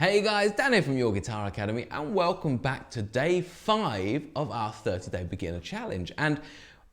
Hey guys, Dan here from Your Guitar Academy and welcome back to day 5 of our 30-day beginner challenge. And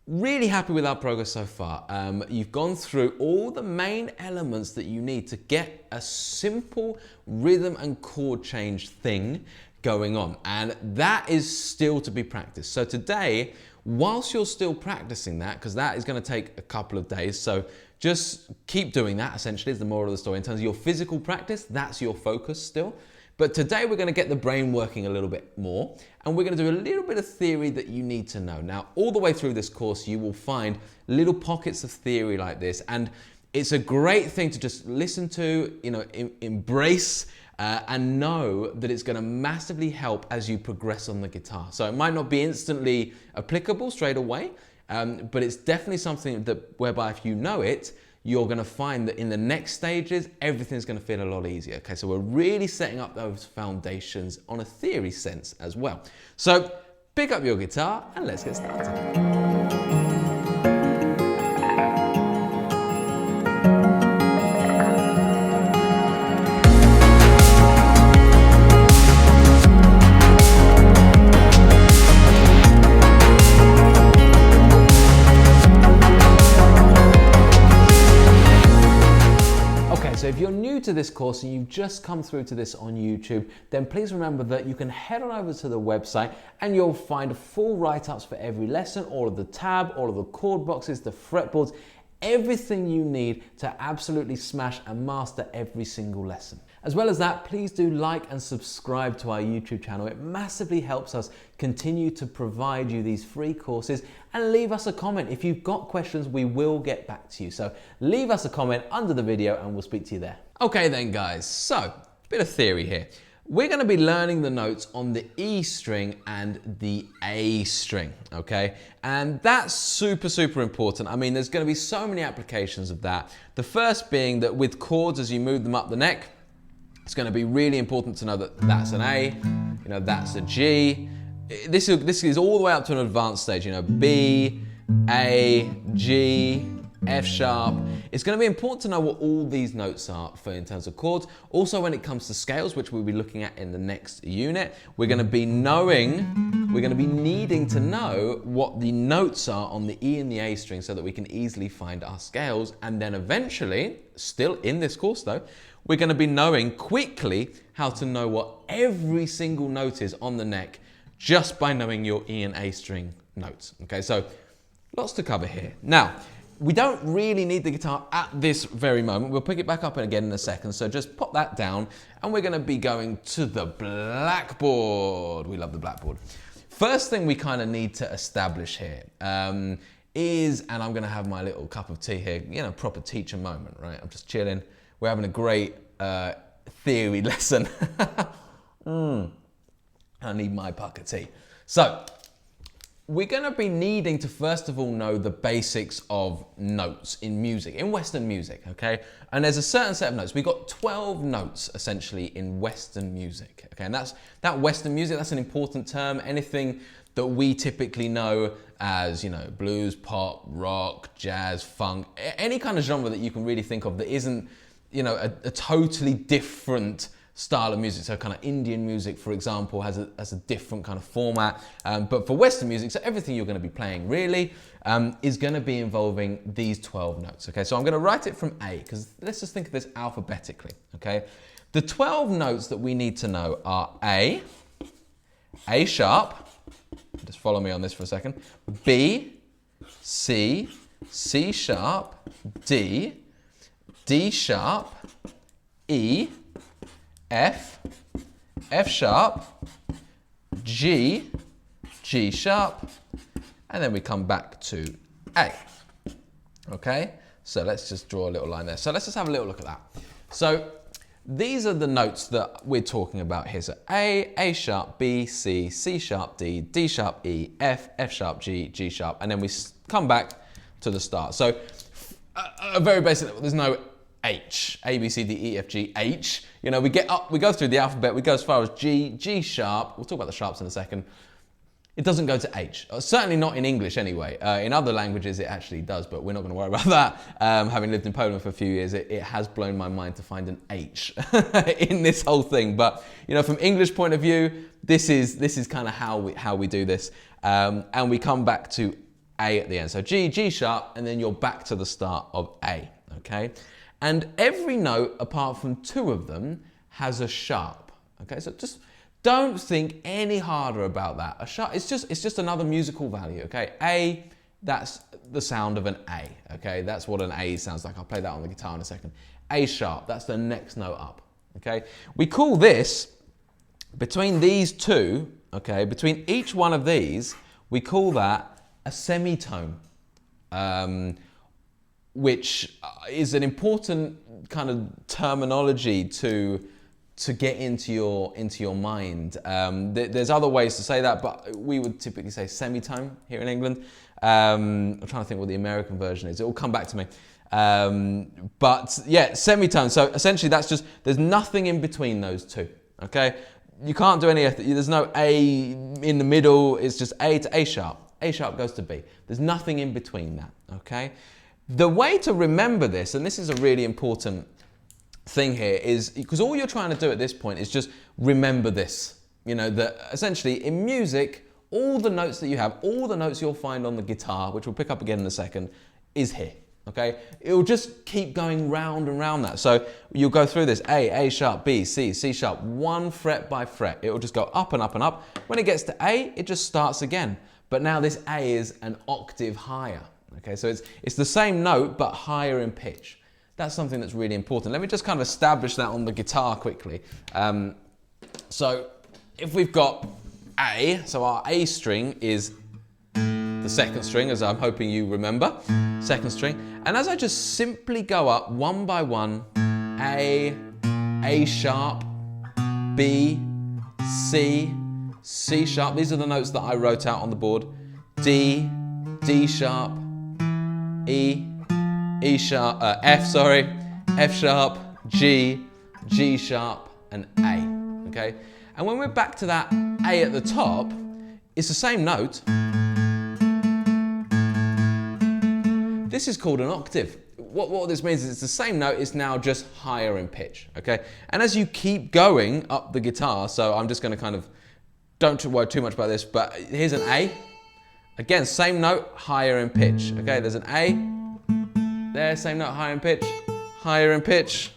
really happy with our progress so far. You've gone through all the main elements that you need to get a simple rhythm and chord change thing going on. And that is still to be practiced. So today, whilst you're still practicing that, because that is going to take a couple of days, so just keep doing that, essentially, is the moral of the story. In terms of your physical practice, that's your focus still. But today we're going to get the brain working a little bit more, and we're going to do a little bit of theory that you need to know. Now, all the way through this course, you will find little pockets of theory like this, and it's a great thing to just listen to, embrace, and know that it's going to massively help as you progress on the guitar. So it might not be instantly applicable straight away, but it's definitely something that whereby if you know it, you're going to find that in the next stages, everything's going to feel a lot easier. Okay, so we're really setting up those foundations on a theory sense as well. So pick up your guitar and let's get started. So if you're new to this course and you've just come through to this on YouTube, then please remember that you can head on over to the website and you'll find full write-ups for every lesson, all of the tab, all of the chord boxes, the fretboards, everything you need to absolutely smash and master every single lesson. As well as that, please do like and subscribe to our YouTube channel. It massively helps us continue to provide you these free courses, and leave us a comment. If you've got questions, we will get back to you. So leave us a comment under the video and we'll speak to you there. Okay then guys, so a bit of theory here. We're going to be learning the notes on the E string and the A string, okay? And that's super, super important. I mean, there's going to be so many applications of that. The first being that with chords, as you move them up the neck, it's going to be really important to know that that's an A, that's a G. This is all the way up to an advanced stage, B, A, G, F sharp. It's going to be important to know what all these notes are for in terms of chords. Also, when it comes to scales, which we'll be looking at in the next unit, we're going to be needing to know what the notes are on the E and the A string so that we can easily find our scales. And then eventually, still in this course though, we're going to be knowing quickly how to know what every single note is on the neck just by knowing your E and A string notes. Okay, so lots to cover here. Now, we don't really need the guitar at this very moment. We'll pick it back up again in a second, so just pop that down and we're going to be going to the blackboard. We love the blackboard. First thing we kind of need to establish here is, and I'm going to have my little cup of tea here, proper teacher moment, right? I'm just chilling. We're having a great theory lesson. I need my puck of tea. So, we're going to be needing to first of all know the basics of notes in music, in Western music, okay? And there's a certain set of notes. We've got 12 notes essentially in Western music, okay? And that Western music, that's an important term. Anything that we typically know as, blues, pop, rock, jazz, funk, any kind of genre that you can really think of that isn't, a totally different style of music. So kind of Indian music, for example, has a different kind of format. But for Western music, so everything you're going to be playing really is going to be involving these 12 notes. Okay, so I'm going to write it from A, because let's just think of this alphabetically. Okay, the 12 notes that we need to know are A sharp, just follow me on this for a second, B, C, C sharp, D, D sharp, E, F, F sharp, G, G sharp, and then we come back to A. Okay, so let's just draw a little line there. So let's just have a little look at that. So these are the notes that we're talking about here. So A sharp, B, C, C sharp, D, D sharp, E, F, F sharp, G, G sharp, and then we come back to the start. So a very basic, there's no H, A, B, C, D, E, F, G, H. We get up, we go through the alphabet, we go as far as G, G sharp. We'll talk about the sharps in a second. it doesn't go to H. Certainly not in English anyway. In other languages it actually does, but we're not going to worry about that. Having lived in Poland for a few years, it has blown my mind to find an H in this whole thing. But you know, from English point of view, this is kind of how we do this, and we come back to A at the end. So G, G sharp, and then you're back to the start of A. Okay, and every note apart from two of them has a sharp. Okay, so just don't think any harder about that. A sharp, it's just another musical value, okay? A, that's the sound of an A, okay? That's what an A sounds like. I'll play that on the guitar in a second. A sharp, that's the next note up, okay? We call this, between these two, okay, between each one of these, we call that a semitone, which is an important kind of terminology to get into your mind. There's other ways to say that, but we would typically say semitone here in England. I'm trying to think what the American version is. It will come back to me. But yeah, semitone. So essentially that's just, there's nothing in between those two, okay? You can't do any, there's no A in the middle, it's just A to A sharp. A sharp goes to B. There's nothing in between that, okay? The way to remember this, and this is a really important thing here, is because all you're trying to do at this point is just remember this. You know, that essentially in music, all the notes that you have, all the notes you'll find on the guitar, which we'll pick up again in a second, is here. Okay, it'll just keep going round and round that. So you'll go through this A sharp, B, C, C sharp, one fret by fret. It'll just go up and up and up. When it gets to A, it just starts again. But now this A is an octave higher. Okay, so it's the same note but higher in pitch. That's something that's really important. Let me just kind of establish that on the guitar quickly. So if we've got A, so our A string is the second string, as I'm hoping you remember, second string. And as I just simply go up one by one, A sharp, B, C, C sharp. These are the notes that I wrote out on the board. D, D sharp, E, E sharp, F, sorry, F sharp, G, G sharp, and A, okay? And when we're back to that A at the top, it's the same note. This is called an octave. What this means is it's the same note, it's now just higher in pitch, okay? And as you keep going up the guitar, so I'm just gonna kind of, don't worry too much about this, but here's an A. Again, same note, higher in pitch, okay? There's an A. There, same note, higher in pitch, higher in pitch,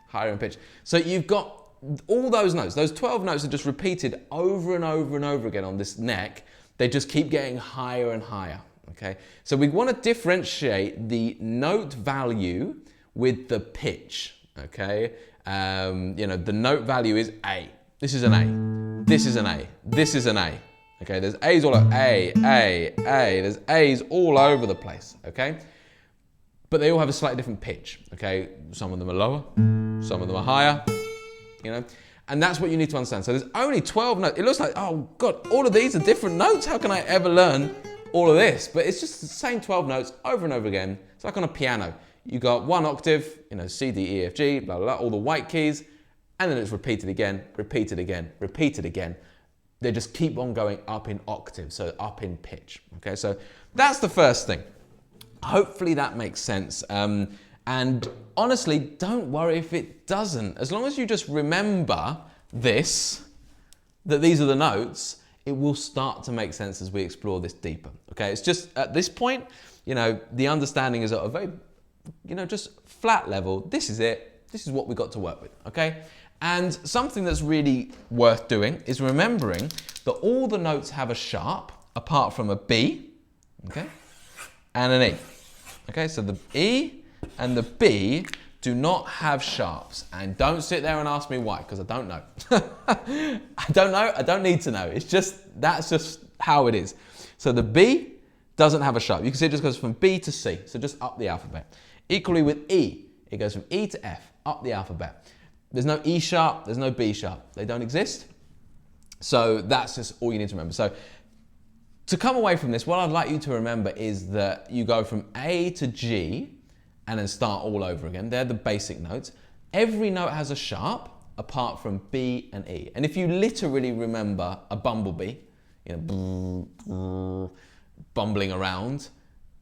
higher in pitch. So you've got all those notes, those 12 notes are just repeated over and over and over again on this neck. They just keep getting higher and higher, okay? So we want to differentiate the note value with the pitch, okay? You know, the note value is A. This is an A. This is an A. This is an A. Okay, there's A's all over, A. There's A's all over the place, okay? But they all have a slightly different pitch, okay? Some of them are lower, some of them are higher, you know? And that's what you need to understand. So there's only 12 notes. It looks like, oh God, all of these are different notes. How can I ever learn all of this? But it's just the same 12 notes over and over again. It's like on a piano. You got one octave, you know, C, D, E, F, G, blah, blah, blah, all the white keys, and then it's repeated again, repeated again, repeated again. They just keep on going up in octave, so up in pitch, okay? So that's the first thing. Hopefully that makes sense. And honestly, don't worry if it doesn't. As long as you just remember this, that these are the notes, it will start to make sense as we explore this deeper, okay? It's just, at this point, you know, the understanding is at a very, you know, just flat level. This is it. This is what we got to work with, okay? And something that's really worth doing is remembering that all the notes have a sharp, apart from a B, okay, and an E. Okay, so the E and the B do not have sharps. And don't sit there and ask me why, because I don't know. I don't know, I don't need to know. It's just, that's just how it is. So the B doesn't have a sharp. You can see it just goes from B to C, so just up the alphabet. Equally with E, it goes from E to F, up the alphabet. There's no E sharp, there's no B sharp. They don't exist. So that's just all you need to remember. So to come away from this, what I'd like you to remember is that you go from A to G and then start all over again. They're the basic notes. Every note has a sharp apart from B and E. And if you literally remember a bumblebee, bumbling around,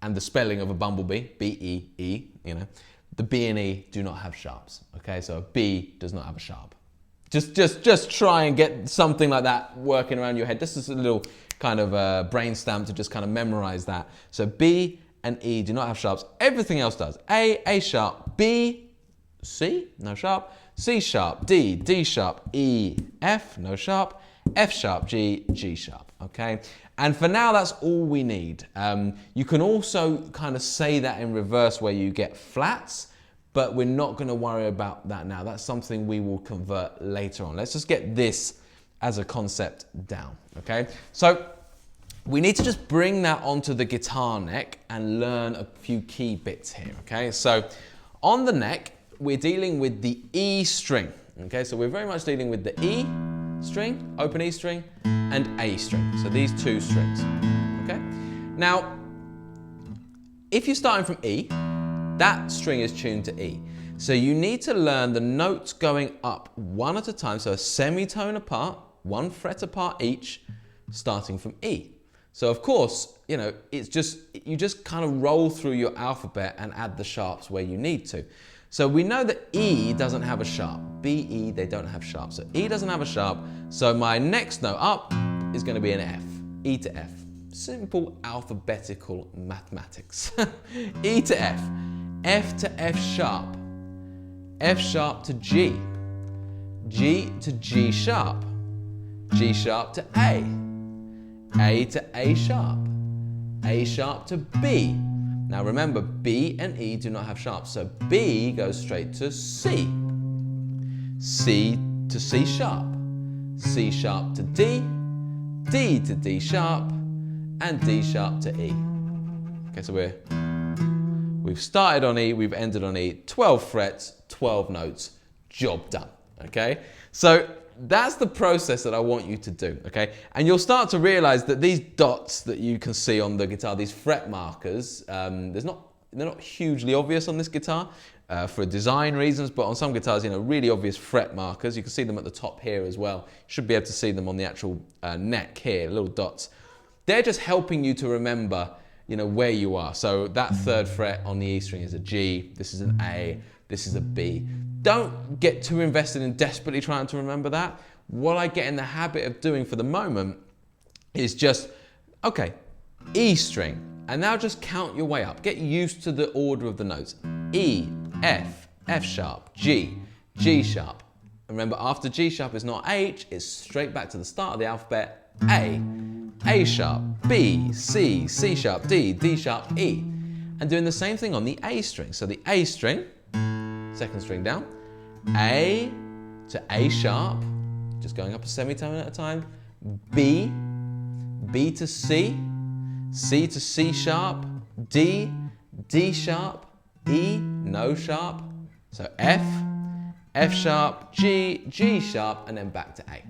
and the spelling of a bumblebee, B-E-E, the B and E do not have sharps. Okay, so a B does not have a sharp. Just try and get something like that working around your head. This is a little kind of brain stamp to just kind of memorize that. So B and E do not have sharps. Everything else does. A sharp, B, C, no sharp, C sharp, D, D sharp, E, F, no sharp, F sharp, G, G sharp, okay? And for now, that's all we need. You can also kind of say that in reverse where you get flats, but we're not gonna worry about that now. That's something we will convert later on. Let's just get this as a concept down, okay? So we need to just bring that onto the guitar neck and learn a few key bits here, okay? So on the neck, we're dealing with the E string, okay? So we're very much dealing with the E string, open E string, and A string. So these two strings, okay? Now, if you're starting from E, that string is tuned to E. So you need to learn the notes going up one at a time, so a semitone apart, one fret apart each, starting from E. So of course, it's you just kind of roll through your alphabet and add the sharps where you need to. So we know that E doesn't have a sharp. B, E, they don't have sharp. So E doesn't have a sharp. So my next note up is going to be an F. E to F. Simple alphabetical mathematics. E to F. F to F sharp. F sharp to G. G to G sharp. G sharp to A. A to A sharp. A sharp to B. Now remember, B and E do not have sharps, so B goes straight to C. C to C sharp. C sharp to D. D to D sharp. And D sharp to E. Okay, so we've started on E, we've ended on E. 12 frets, 12 notes, job done, okay? So that's the process that I want you to do, okay? And you'll start to realize that these dots that you can see on the guitar, these fret markers, they're not hugely obvious on this guitar for design reasons, but on some guitars, really obvious fret markers. You can see them at the top here as well. You should be able to see them on the actual neck here, little dots. They're just helping you to remember, where you are. So that third fret on the E string is a G, this is an A, this is a B. Don't get too invested in desperately trying to remember that. What I get in the habit of doing for the moment is just, okay, E string, and now just count your way up. Get used to the order of the notes. E, F, F sharp, G, G sharp. And remember, after G sharp is not H, it's straight back to the start of the alphabet, A sharp, B, C, C sharp, D, D sharp, E. And doing the same thing on the A string. So the A string, second string down, A to A sharp, just going up a semitone at a time, B, B to C, C to C sharp, D, D sharp, E, no sharp, so F, F sharp, G, G sharp, and then back to A.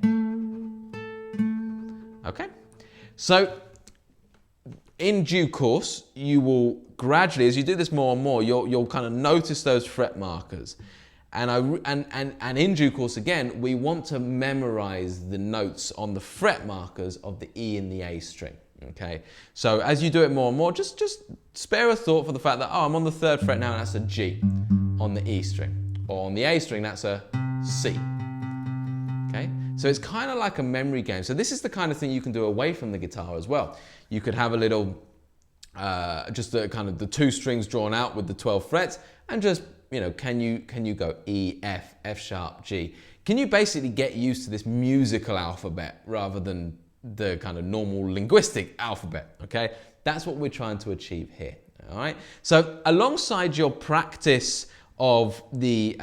Okay? So, in due course, you will gradually, as you do this more and more, you'll kind of notice those fret markers. And in due course, again, we want to memorize the notes on the fret markers of the E and the A string. Okay, so as you do it more and more, just spare a thought for the fact that, oh, I'm on the third fret now, and that's a G on the E string. Or on the A string, that's a C. Okay, so it's kind of like a memory game. So this is the kind of thing you can do away from the guitar as well. You could have a little, just the kind of the two strings drawn out with the 12 frets, and just, can you go E, F, F sharp, G? Can you basically get used to this musical alphabet rather than the kind of normal linguistic alphabet, okay? That's what we're trying to achieve here, all right? So alongside your practice of the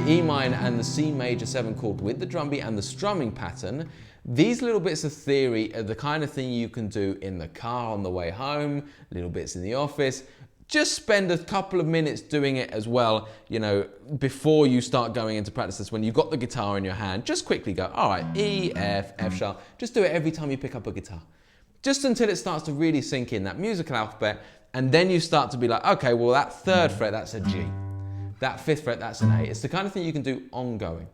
E minor and the C major 7 chord with the drum beat and the strumming pattern, these little bits of theory are the kind of thing you can do in the car on the way home, little bits in the office. Just spend a couple of minutes doing it as well, before you start going into practice. When you've got the guitar in your hand, just quickly go, all right, E, F, F sharp. Just do it every time you pick up a guitar. Just until it starts to really sink in, that musical alphabet, and then you start to be like, okay, well, that third fret, that's a G. That fifth fret, that's an A. It's the kind of thing you can do ongoing.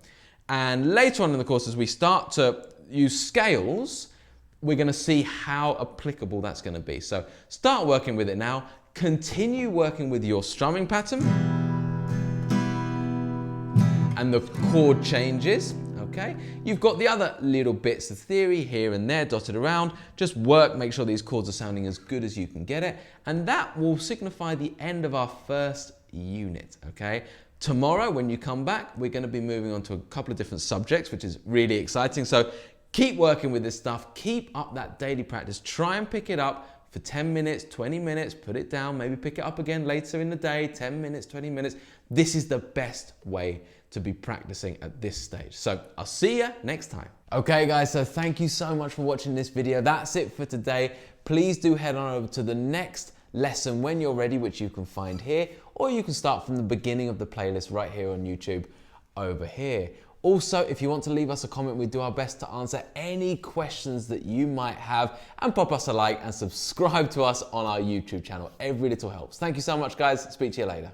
And later on in the course, as we start to, use scales, we're going to see how applicable that's going to be. So start working with it now. Continue working with your strumming pattern and the chord changes, okay? You've got the other little bits of theory here and there dotted around. Just work, make sure these chords are sounding as good as you can get it. And that will signify the end of our first unit, okay? Tomorrow, when you come back, we're gonna be moving on to a couple of different subjects, which is really exciting. So keep working with this stuff, keep up that daily practice. Try and pick it up for 10 minutes, 20 minutes, put it down, maybe pick it up again later in the day, 10 minutes, 20 minutes. This is the best way to be practicing at this stage. So I'll see you next time. Okay guys, so thank you so much for watching this video. That's it for today. Please do head on over to the next lesson when you're ready, which you can find here, or you can start from the beginning of the playlist right here on YouTube over here. Also, if you want to leave us a comment, we do our best to answer any questions that you might have, and pop us a like and subscribe to us on our YouTube channel. Every little helps. Thank you so much, guys. Speak to you later.